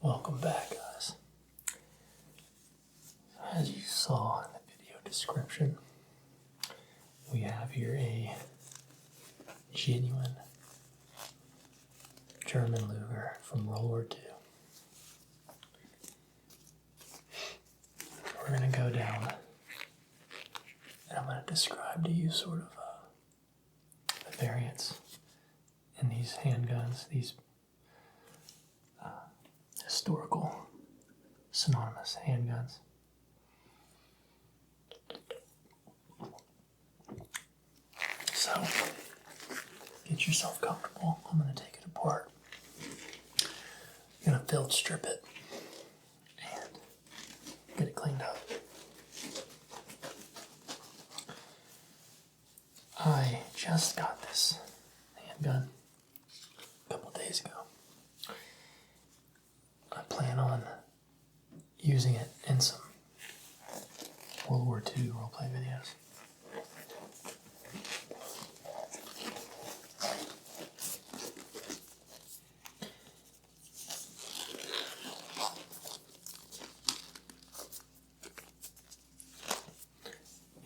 Welcome back, guys. As you saw in the video description, we have here a genuine German Luger from World War II. We're going to go down and I'm going to describe to you sort of the variants in these handguns, these historical synonymous handguns. So, get yourself comfortable. I'm going to take it apart. I'm going to field strip it and get it cleaned up. I just got this handgun a couple days ago. I plan on using it in some World War II roleplay videos.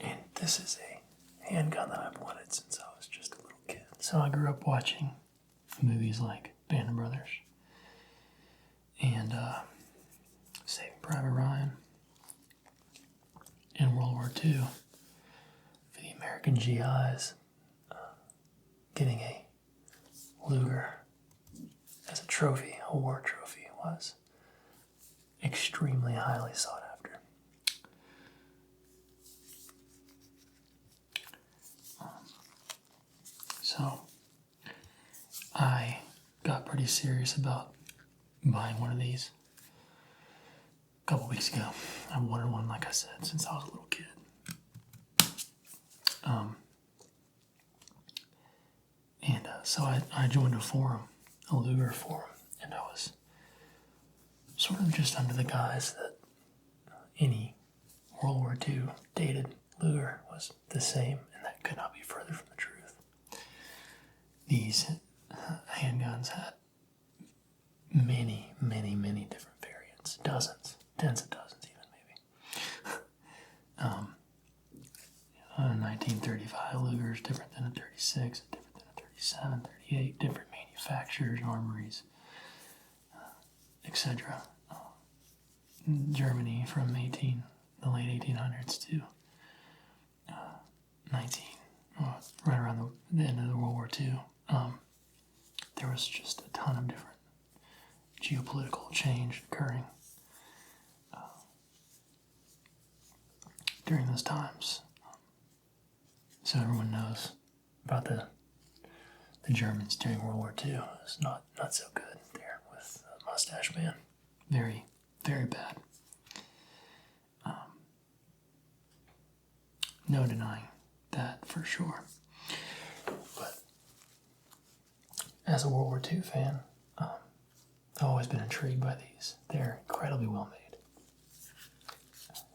And this is a handgun that I've wanted since I was just a little kid. So I grew up watching movies like Band of Brothers and Saving Private Ryan in World War II for the American GIs. Getting a Luger as a trophy, a war trophy, was extremely highly sought after. So I got pretty serious about buying one of these a couple weeks ago. I wanted one, like I said, since I was a little kid. So I joined a forum, a Luger forum, and I was sort of just under the guise that any World War II dated Luger was the same, and that could not be further from the truth. These handguns had many, many, many different variants. Dozens, tens of dozens even, maybe. A 1935 Luger is different than a 36, different than a 37, 38, different manufacturers, armories, etc. Germany from the late 1800s to right around the end of the World War II. There was just a ton of different geopolitical change occurring during those times. So everyone knows about the Germans during World War II. It was not so good there with Mustache Man. Very, very bad. No denying that for sure. But as a World War II fan, I've always been intrigued by these. They're incredibly well made.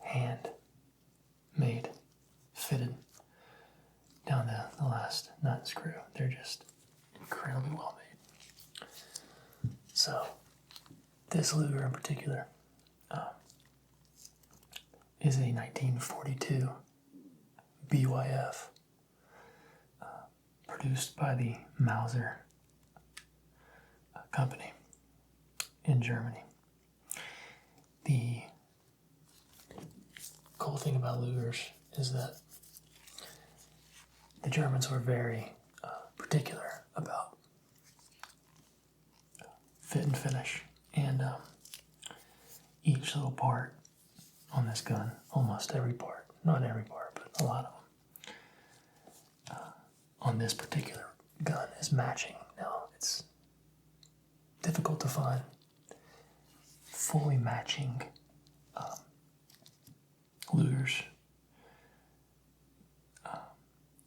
Hand made, fitted down to the last nut and screw. They're just incredibly well made. So, this Luger in particular is a 1942 BYF produced by the Mauser company in Germany. The cool thing about Lugers is that the Germans were very particular about fit and finish, and each little part on this gun, almost every part, not every part, but a lot of them, on this particular gun is matching. Now, it's difficult to find fully matching Lugers.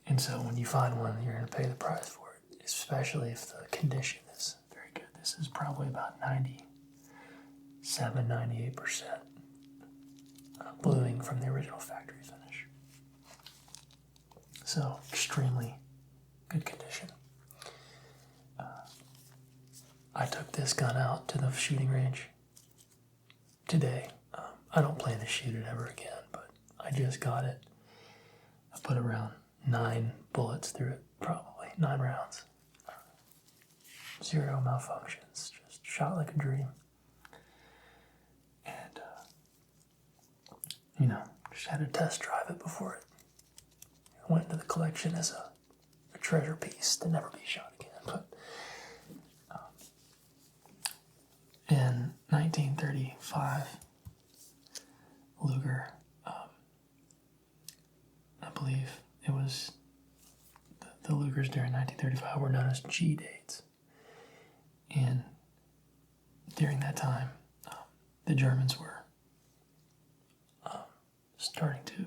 And so when you find one, you're going to pay the price for it, especially if the condition is very good. This is probably about 97, 98% bluing from the original factory finish. So extremely good condition. I took this gun out to the shooting range today. I don't plan to shoot it ever again, but I just got it. I put around 9 bullets through it, probably 9 rounds. 0 malfunctions, just shot like a dream. And, just had to test drive it before it went into the collection as a treasure piece to never be shot again. But in 1935, Luger, I believe it was the Lugers during 1935 were known as G dates. And during that time, the Germans were starting to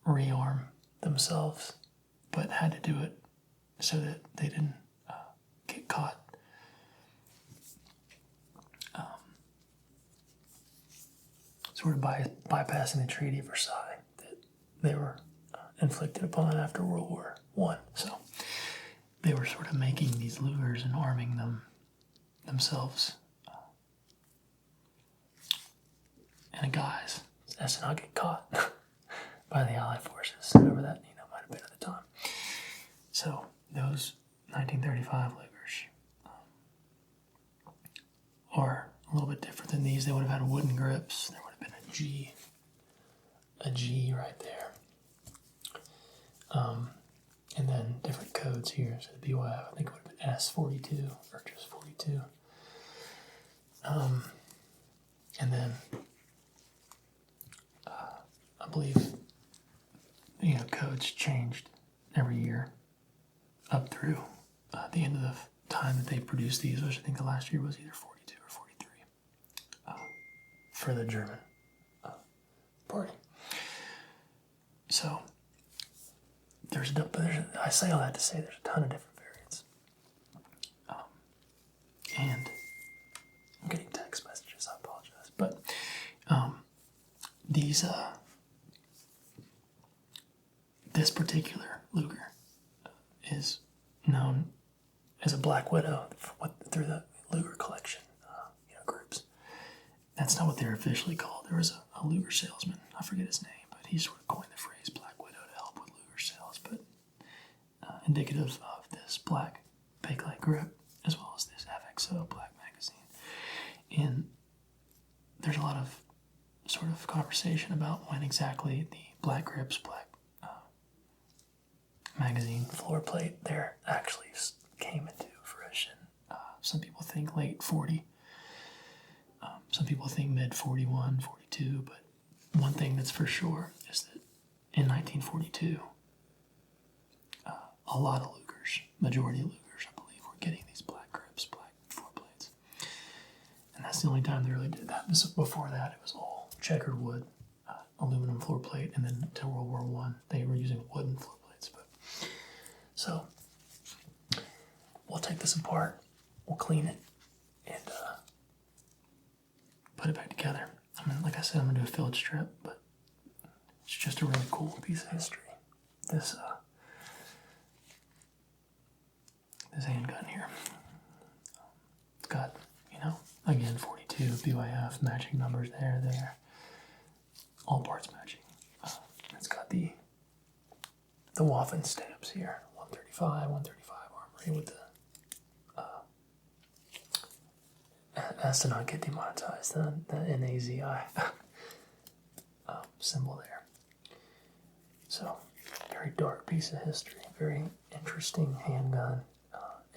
rearm themselves, but had to do it so that they didn't get caught sort of bypassing the Treaty of Versailles that they were inflicted upon after World War I. So they were sort of making these Lugers and arming themselves in a guise as to not get caught by the Allied forces, whoever that might have been at the time. So those 1935 Lugers are a little bit different than these. They would have had wooden grips. There would have been a G right there. And then different codes here. So the BYF, I think it would have been S42 or just 42. And then I believe codes changed every year up through the end of the time that they produced these, which I think the last year was either 42 or 43 for the German party. So I say all that to say there's a ton of different variants. And I'm getting text messages, I apologize. But this particular Luger is known as a Black Widow through the Luger collection groups. That's not what they're officially called. There was a Luger salesman, I forget his name, but he sort of coined the phrase Black Widow to help with Luger sales, but indicative of this black Bakelite grip as well as this FXO black magazine. And there's a lot of sort of conversation about when exactly the black grips, black magazine floor plate there actually came into fruition. Some people think late 40. Some people think mid 41, 42, but one thing that's for sure is that in 1942, a lot of Lugers, majority of Lugers, I believe, were getting these black grips, black floor plates. And that's the only time they really did that. Before that, it was all checkered wood, aluminum floor plate, and then until World War I, they were using wooden floor plates. So we'll take this apart, we'll clean it, and put it back together. Like I said, I'm gonna do a field strip, but it's just a really cool piece of history. This handgun here. It's got, again, 42 BYF, matching numbers there. All parts matching. It's got the Waffen stamps here. 135 armory with the as to not get demonetized, the NAZI symbol there. So, very dark piece of history, very interesting handgun,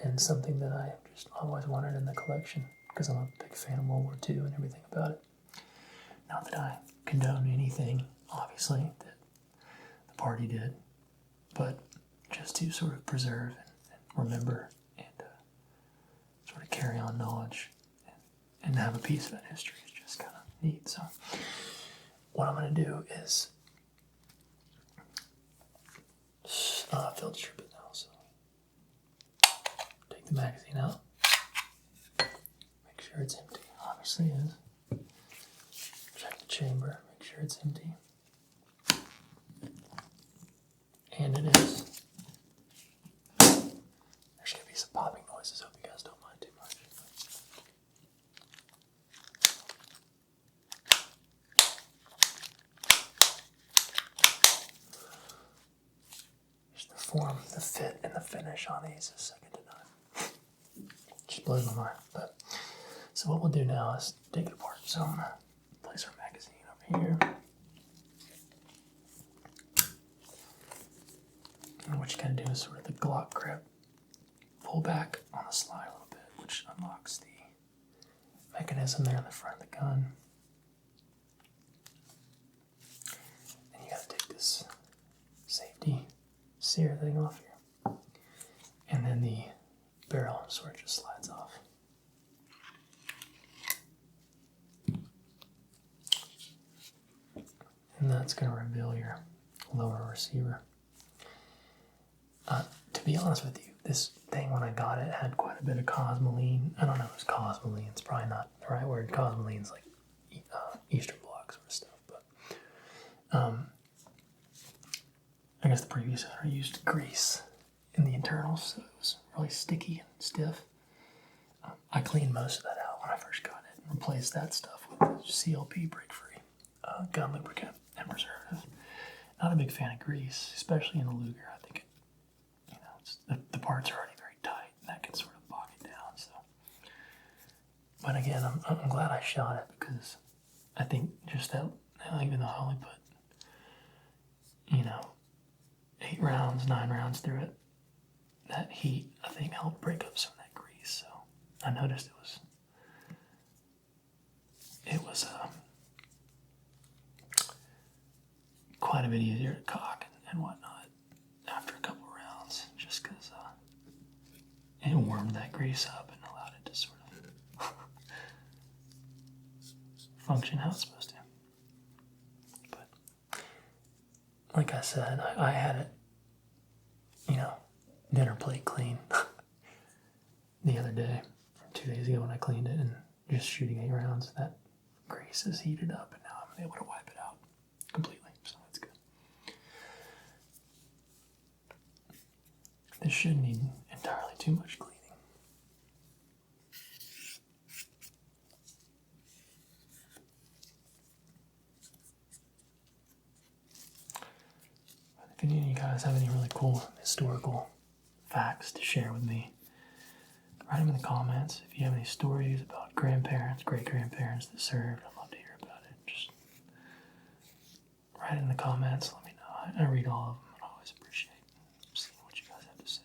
and something that I just always wanted in the collection because I'm a big fan of World War II and everything about it. Not that I condone anything, obviously, that the party did, but just to sort of preserve and remember and sort of carry on knowledge and have a piece of that history is just kind of neat. So what I'm going to do is field strip it now. So take the magazine out, make sure it's empty. Obviously it is. Check the chamber, make sure it's empty. And it is. There's going to be some popping noises. Hope you guys don't mind too much. the fit and the finish on these is second to none. Just blows my mind. But so what we'll do now is take it apart. So I'm gonna place our magazine over here. And what you gotta do is sort of the Glock grip, pull back on the slide a little bit, which unlocks the mechanism there in the front of the gun. And you gotta take this safety sear thing off here. And then the barrel sort of just slides off. And that's gonna reveal your lower receiver. To be honest with you, this thing when I got it had quite a bit of cosmoline. I don't know if it's cosmoline, it's probably not the right word. Cosmoline's like Eastern Bloc sort of stuff, but I guess the previous owner used grease in the internals, so it was really sticky and stiff. I cleaned most of that out when I first got it and replaced that stuff with CLP break-free gun lubricant and preservative. Not a big fan of grease, especially in the Luger. I think the parts are already very tight, and that can sort of bog it down. So, but again, I'm glad I shot it because I think just that, even though I only put 8 rounds, 9 rounds through it, that heat I think helped break up some of that grease. So I noticed it was quite a bit easier to cock and whatnot after a couple rounds, just because it warmed that grease up and allowed it to sort of function how it's supposed to. But like I said, I had it, dinner plate clean the other day, 2 days ago when I cleaned it, and just shooting 8 rounds, that grease is heated up, and now I'm able to wipe it out completely, so that's good. This shouldn't need entirely too much cleaning. If any of you guys have any really cool historical facts to share with me, write them in the comments. If you have any stories about grandparents, great-grandparents that served, I'd love to hear about it. Just write it in the comments. Let me know. I read all of them, and I always appreciate seeing what you guys have to say.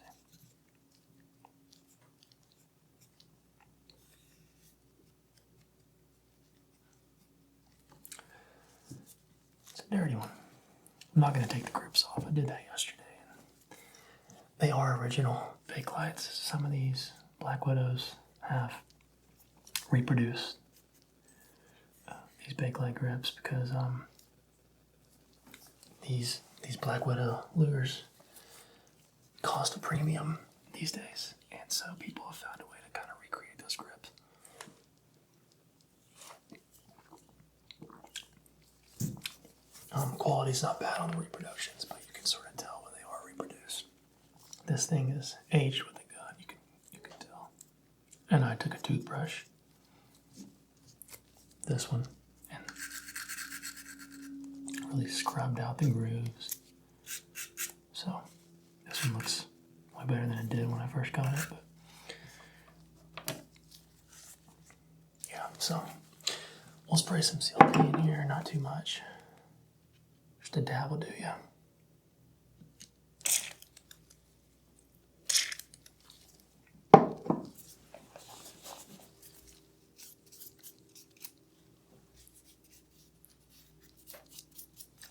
It's a dirty one. I'm not going to take the grips off. I did that yesterday. They are original fake lights. Some of these Black Widows have reproduced these Bakelite grips because these Black Widow Lugers cost a premium these days, and so people have found a way to kind of recreate those grips. Quality's not bad on the reproductions, but you can sort of tell when they are reproduced. This thing is aged with the gun, you can tell. And I took a toothbrush, this one, and really scrubbed out the grooves. So this one looks way better than it did when I first got it. But yeah, so we'll spray some CLP in here, not too much. Just a dab will do ya.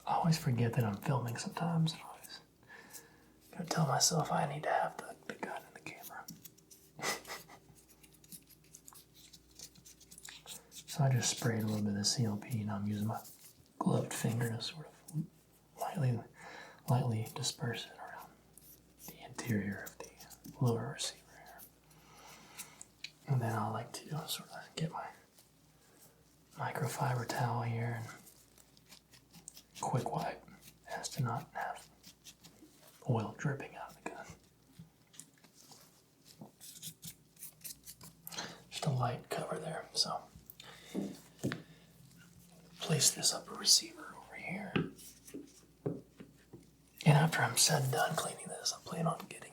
I always forget that I'm filming sometimes. I always gotta tell myself I need to have the gun in the camera. So I just sprayed a little bit of CLP, and I'm using my gloved finger to sort of lightly disperse it around the interior of the lower receiver here. And then I like to sort of get my microfiber towel here and quick wipe as to not have oil dripping out of the gun. Just a light cover there. So place this upper receiver over here. And after I'm said and done cleaning this, this. I'm planning on getting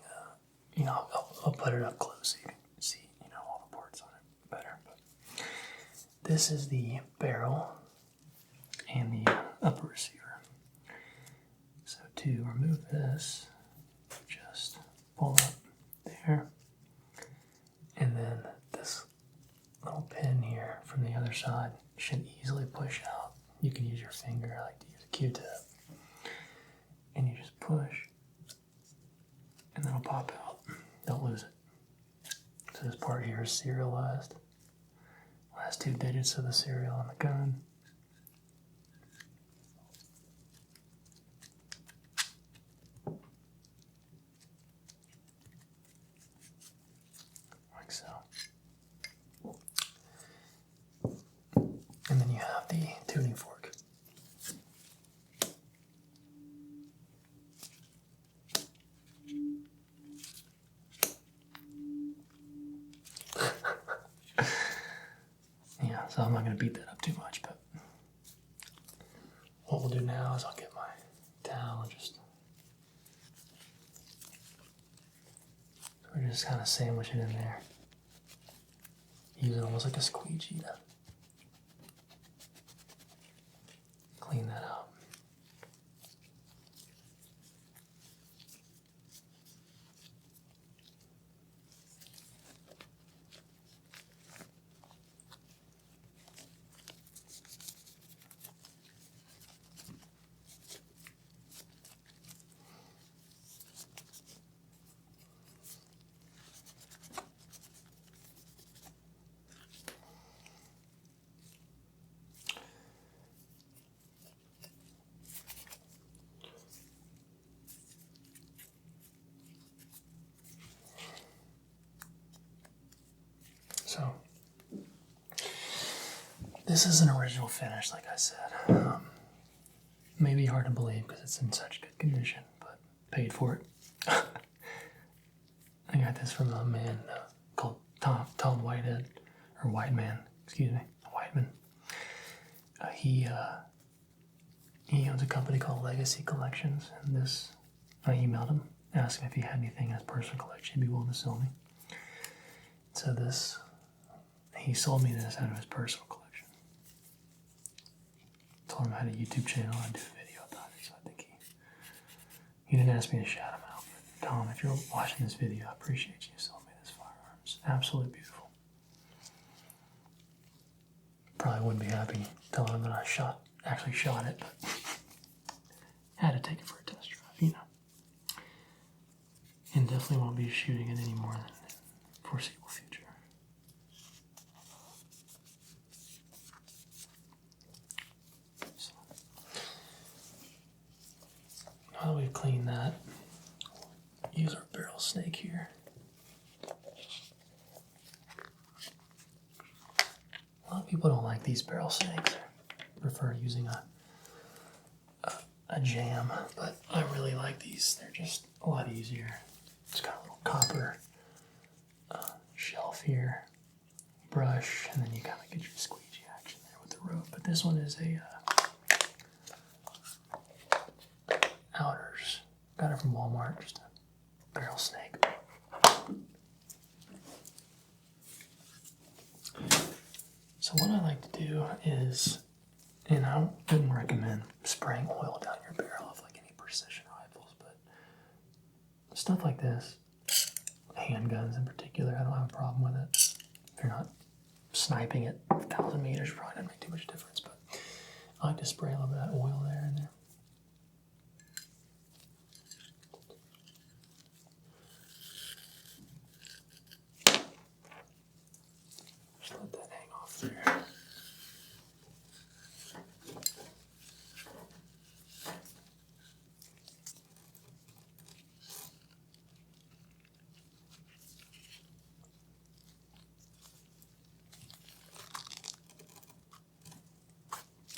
I'll put it up close so you can see, all the parts on it better. But this is the barrel and the upper receiver. So to remove this, just pull up there, and then this little pin here from the other side should easily push out. You can use your finger. I like to use a Q-tip, and you just push, and then it'll pop out. Don't lose it. So this part here is serialized. Last 2 digits of the serial on the gun. Like so. And then you have the tuning fork. Yeah, so I'm not going to beat that up too much, but what we'll do now is I'll get my towel and we're just kind of sandwich it in there. Use it almost like a squeegee to clean that out. So, this is an original finish, like I said. Maybe hard to believe because it's in such good condition, but paid for it. I got this from a man called Tom Whitehead, or Whiteman, excuse me, Whiteman. He owns a company called Legacy Collections, and I emailed him, asked him if he had anything in his personal collection he'd be willing to sell me. So he sold me this out of his personal collection. Told him I had a YouTube channel and do a video about it, so I think he didn't ask me to shout him out. But Tom, if you're watching this video, I appreciate you selling me this firearm. It's absolutely beautiful. Probably wouldn't be happy telling him that I actually shot it, but had to take it for a test drive, And definitely won't be shooting it any more than the foreseeable future. So, now that we've cleaned that, we'll use our barrel snake here. A lot of people don't like these barrel snakes. They prefer using a jam, but I really like these. They're just a lot easier. It's got a little copper shelf here, brush, and then you kind of get your squeegee action there with the rope. But this one is a Outers. Got it from Walmart, just a barrel snake. So what I like to do is, and I wouldn't recommend spraying oil down your barrel of like any precision rifles, but stuff like this, handguns in particular, I don't have a problem with it. If you're not sniping at 1,000 meters, probably doesn't make too much difference, but I like to spray a little bit of that oil there and there. Just let that hang off there.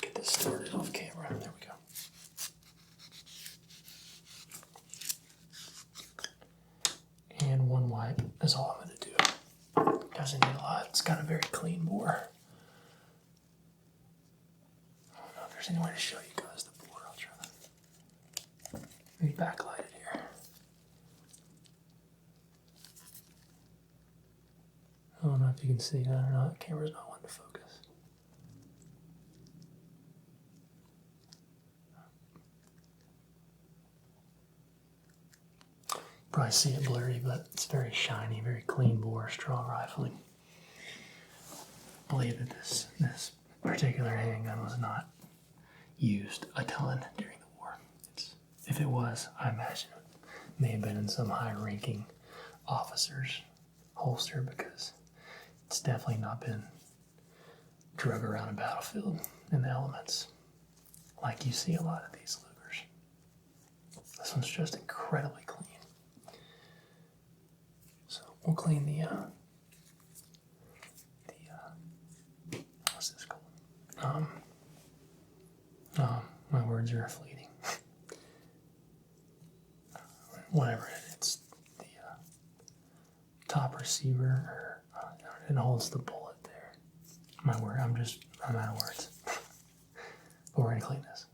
Get this started off camera. There we go. And one wipe is all I'm going to do. Doesn't need a lot. It's got a very clean bore. I don't know if there's any way to show you guys the bore. I'll try to maybe backlight it here. I don't know if you can see that or not. The camera's not wanting to focus. Probably see it blurry, but it's very shiny, very clean bore, strong rifling. I believe that this particular handgun was not used a ton during the war. If it was, I imagine it may have been in some high-ranking officer's holster, because it's definitely not been drug around a battlefield in the elements like you see a lot of these Lugers. This one's just incredibly clean. So we'll clean the what's this called? My words are fleeting. Whatever it's the top receiver, or it holds the bullet there. I'm out of words. But we're gonna clean this.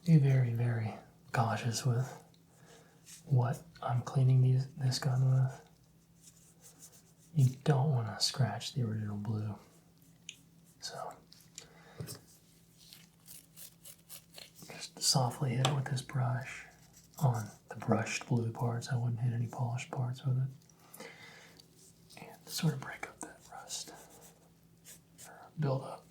Be very, very cautious with what I'm cleaning this gun with. You don't want to scratch the original blue. So just softly hit it with this brush on the brushed blue parts. I wouldn't hit any polished parts with it. And sort of break up that rust, or build up.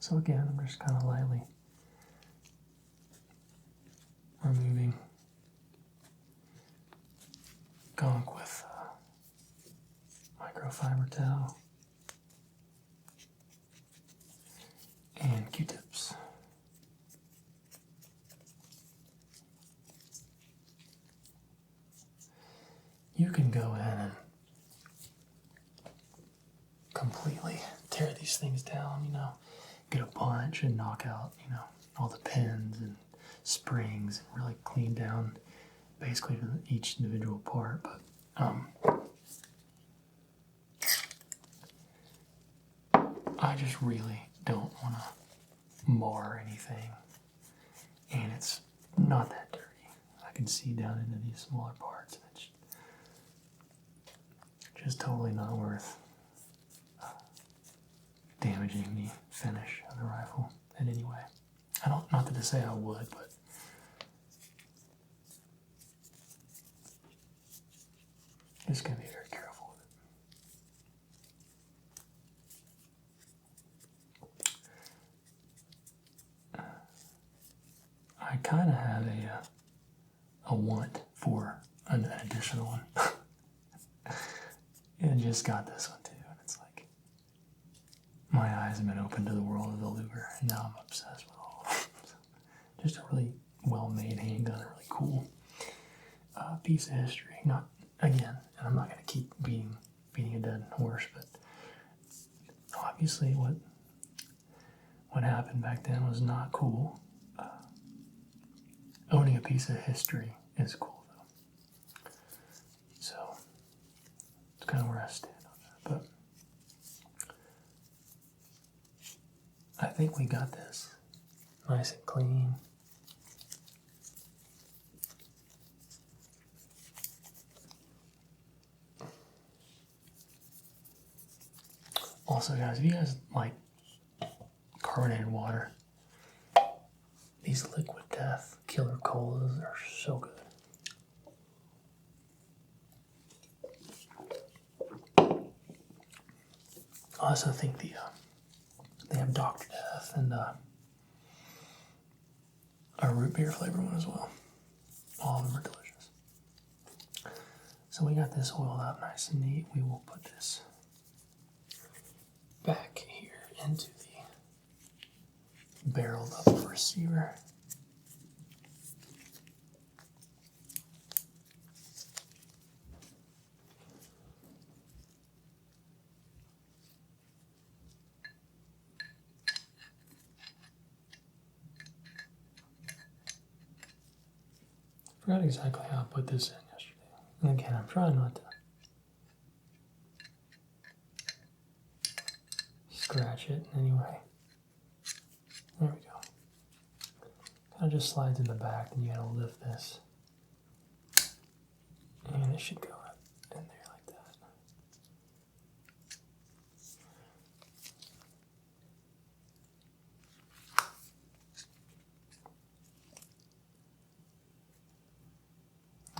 So again, I'm just kind of lightly removing gunk with microfiber towel and Q-tips. You can go ahead and completely tear these things down, get a punch and knock out, all the pins and springs and really clean down basically to each individual part. But I just really don't want to mar anything, and it's not that dirty. I can see down into these smaller parts, and it's just totally not worth damaging the finish of the rifle in any way. Not to say I would, but just gonna be very careful with it. I kind of have a want for an additional one, and just got this one too. And it's like my eyes have been open to the world of the Luger, and now I'm obsessed with all of them. So, just a really well-made handgun, a really cool piece of history. Not again, and I'm not going to keep beating a dead horse, but obviously what happened back then was not cool. Owning a piece of history is cool, though. So it's kind of where I stand on that. But I think we got this nice and clean. Also, guys, if you guys like carbonated water, these Liquid Death Killer Colas are so good. I also think they have Dr. Death and a root beer flavor one as well. All of them are delicious. So we got this oiled up nice and neat. We will put this back here into the barreled up receiver. I forgot exactly how I put this in yesterday. And again, I'm trying not to scratch it in any way. There we go. Kind of just slides in the back, and you gotta lift this. And it should go in there like that.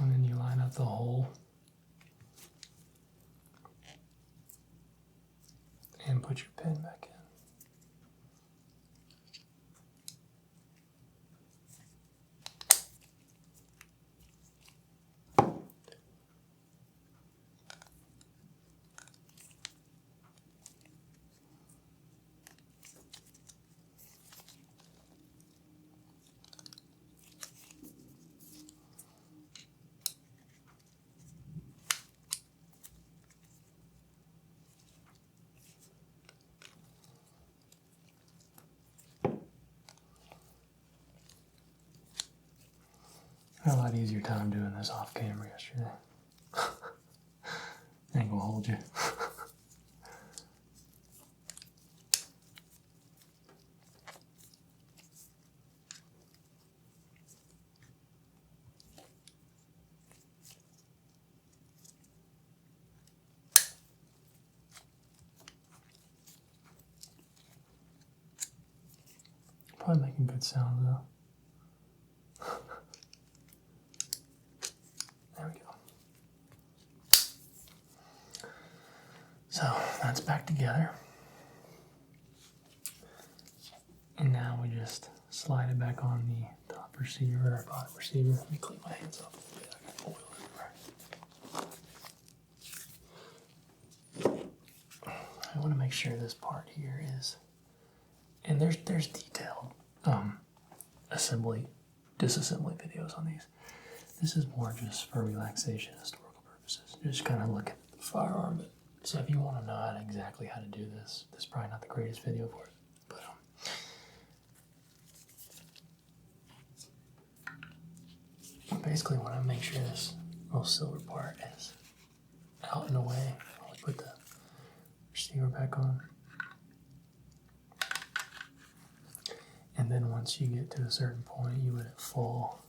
And then you line up the hole and put your pin back in. I had a lot easier time doing this off camera yesterday. I ain't gonna hold you. Probably making good sound though. There we go. So that's back together. And now we just slide it back on the top receiver or bottom receiver. Let me clean my hands off a little bit. I got oil everywhere. I want to make sure this part here is, and there's detailed disassembly videos on these. This is more just for relaxation, historical purposes. Just kind of look at the firearm. So if you want to know exactly how to do this, this is probably not the greatest video for it. But basically, when I make sure this little silver part is out and away, I'll put the receiver back on. And then once you get to a certain point, you would fall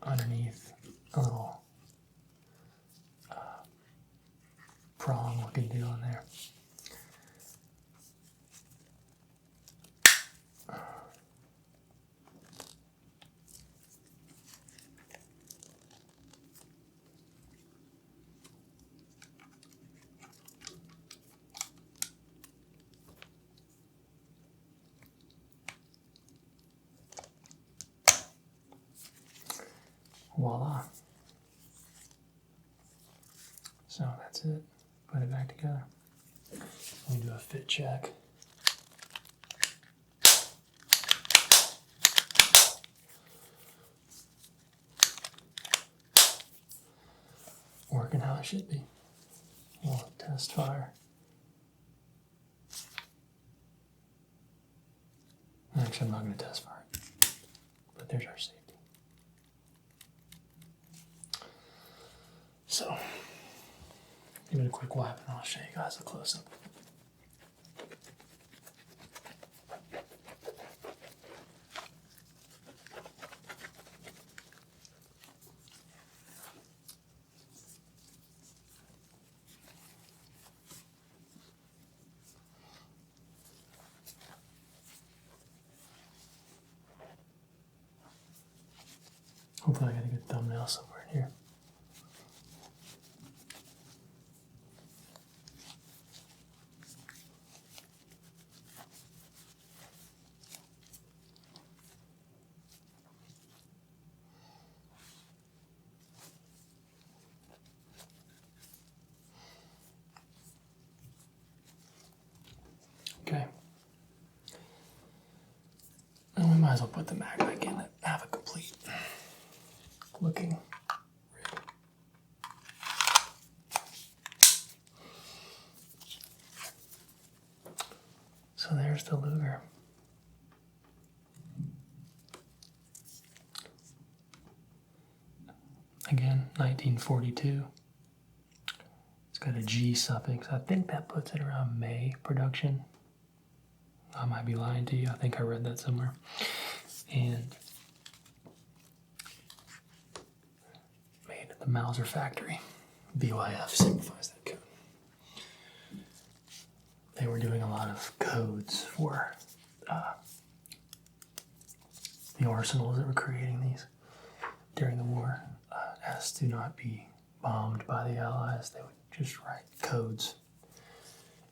underneath a little prong looking deal in there. Voila. So that's it. Put it back together. We do a fit check. Working how it should be. We'll test fire. Actually, I'm not going to test fire it, but there's our safety. So, give it a quick wipe and I'll show you guys a close-up. Hopefully I got a good thumbnail somewhere in here. put the mag back in it, have a complete looking rig. So there's the Luger. Again, 1942. It's got a G suffix. I think that puts it around May production. I might be lying to you. I think I read that somewhere. And made at the Mauser factory. BYF signifies that code. They were doing a lot of codes for the arsenals that were creating these during the war. As to not be bombed by the Allies, they would just write codes.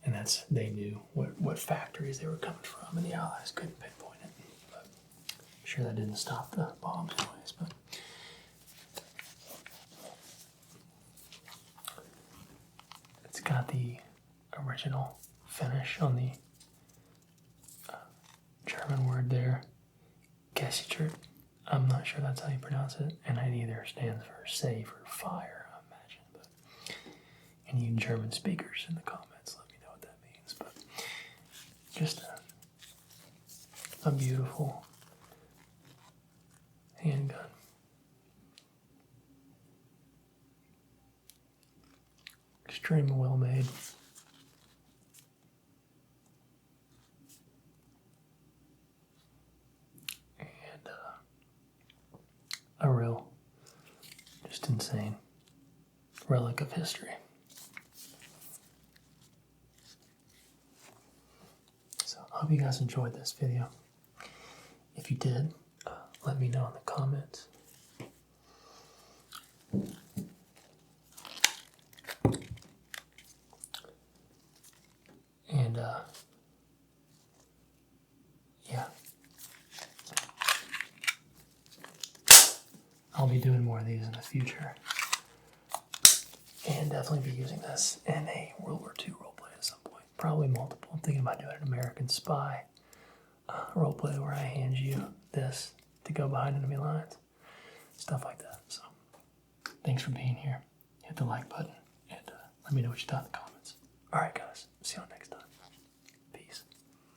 And they knew what factories they were coming from, and the Allies couldn't pinpoint it. But I'm sure that didn't stop the bombs anyways. But it's got the original finish on the German word there, Gesichert. I'm not sure that's how you pronounce it, and it either stands for safe or fire, I imagine. But any German speakers in the comments, let me know what that means. But just a beautiful handgun. Extremely well made. A real, just insane relic of history. So I hope you guys enjoyed this video. If you did, let me know in the comments. And yeah. I'll be doing more of these in the future. And definitely be using this in a World War II roleplay at some point. Probably multiple. I'm thinking about doing an American Spy roleplay where I hand you this to go behind enemy lines. Stuff like that. So, thanks for being here. Hit the like button and let me know what you thought in the comments. Alright guys, see you on next time.